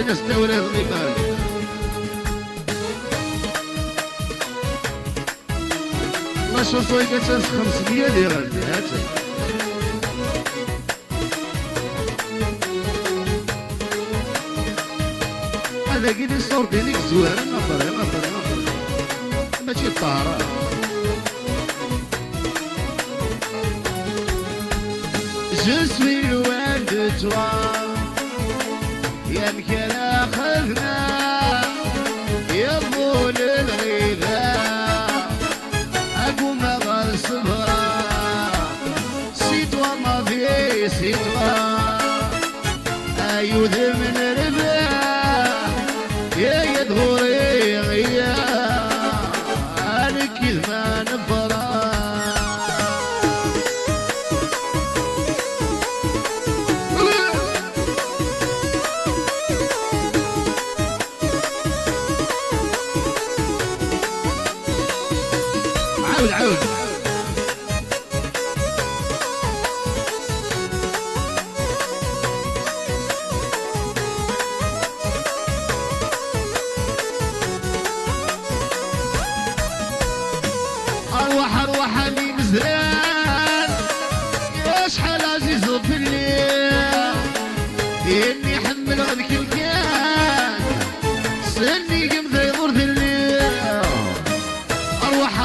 ويحيى ناس الدوري الغيبان الله شو صوي كتنس 500 ديال هاتي هذا كي الصور ديالك زوين نظر ماشي طارة Je suis loin de toi يا مكان خذنا يا طول الغذاء أقوم أغل صبرا سي توا ما في سي توا أيوذ من رباح يا يدغوري غيا أنا كيف ما نفرا عود أروح أني مزران يا شحال عزيز في الليل إني حمل غدك الكان سني قمذا يضر في الليل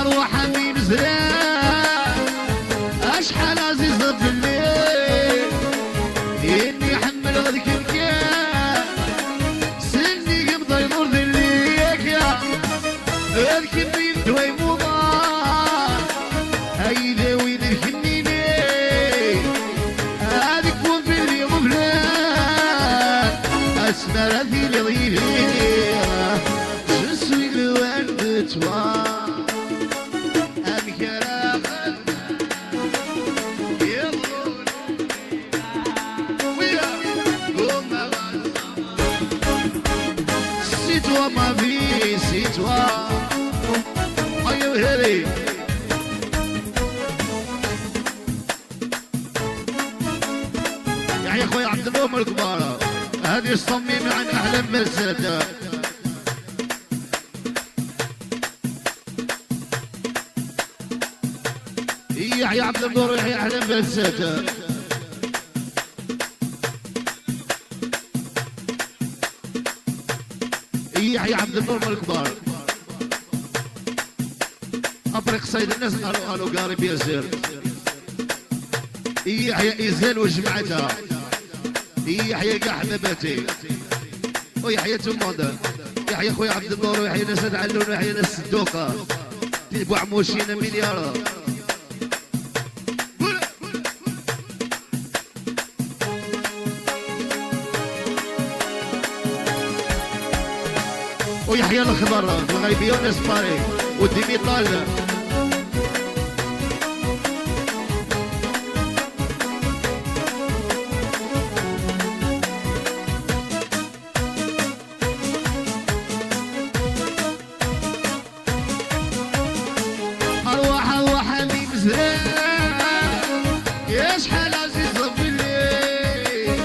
أروح أني مزران أشحال عزيز في الليل إني حمل غدك الكان سني قمذا يضر في الليل اذكرني دوي مضار هيدا وين الحنيني هذيك كون في اللي غفلان اسمر في الغيري Je suis loin de toi C'est toi ma vie, c'est toi هذي يا اخوي عبد الأم الكبار هذه الصميم عن احلى مساده يحيى عبد النور يحيى احلى مساده يحيى عبد النور الكبار أفريق صيد الناس قالوا قارب ياسر يحيى إزال وجمعتها يحيى كاع حباباتي ويحيى تموند يحيى خويا عبد النور ويحيى ناس علون ويحيى ناس الدوقة تلقوا عموشينا مليار ويحيى الخضر الغيبية وناس باري وديميطال أروح أني مزران يا شحال عزيز في الليل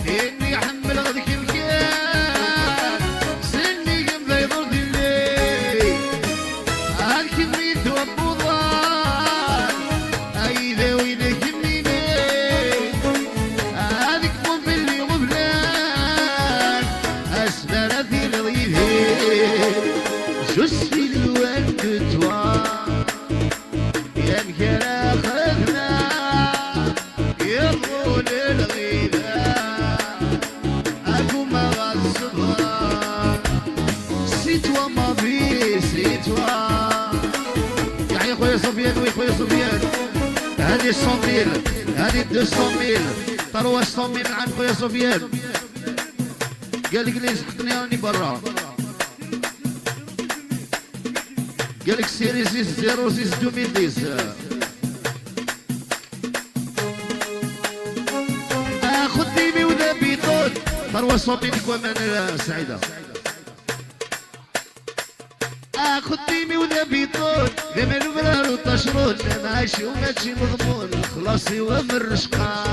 إني حمل غدك الكان سني قمذا يضر في الليل هالكميت وبوضان أيذا وينك منيني هذيك مو في اللي غفلان أسمر في الغيثين Je suis loin de toi يا مكان أخذنا يا طول الغذاء أقوم أغل صبرا سي توا ما في سي توا يا خويا صفيان ويخويا صفيان هذه 100 000 هذه 200 000 300 000 عن خويا صفيان قال لك ليش حقني راني برا قال لك سيري 606 2010 اخذ ديمي وذا بيطون ثروة صوتينك ومن سعيدة اخذ ديمي وذا بيطون ذم البرار وطشرون ماشي وماشي مضمون خلاصي ومن رشقا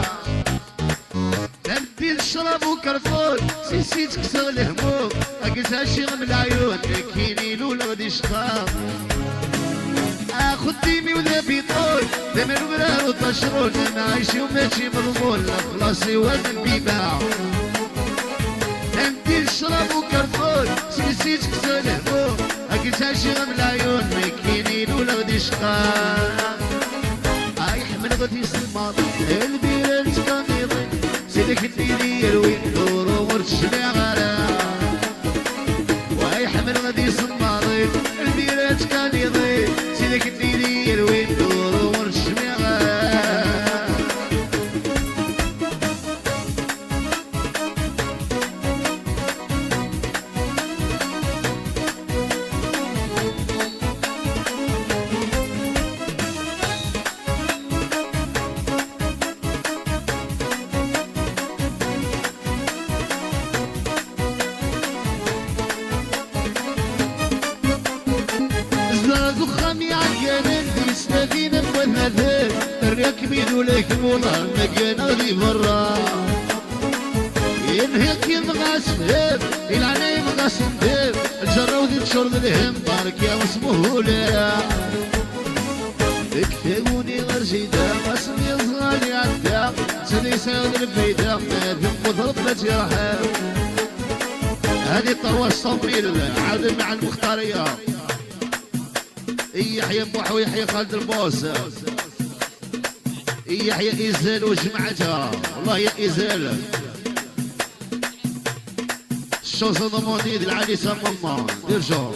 هدي الشراب وكرفون سيسي تكسر الهموم قلتها شي من العيون كاينين ولا غادي شقاق اخد ديمي ولا بيطول ثمن وبرار وطشرون انا عايشي وماشي مضمون لا خلاصي ولا البيباع هدي الشراب وكرفون سيسي تكسر الهموم قلتها شي من العيون كاينين ولا غادي شقاق من غادي يسمر البيران كاميضي سيدك الليلي يروي دور ورشنا غرا ويحمل غادي يسمر البيران كاميضي سيدك الليلي يروي دور ورشنا غرا زخامي عقلن يستدين بوثاثين الركبين ولك مولا مكانا لي برا ينهيك يبغى سفير يلعنا يبغى سندير الجرة وذي تشرب الهم بارك يا واسمه لا اكتبوني غير جيدا قسمي صغالي عدا سدي سيد الفايدة ثم ضربت يرحم هذه طروة الصميل عاد مع المختارية يحيى بوحه ويحيى خالد البوس يحيى إيزال وجمعتها والله يا إيزال الشوصة ضموني العالي سام ماما دير شوف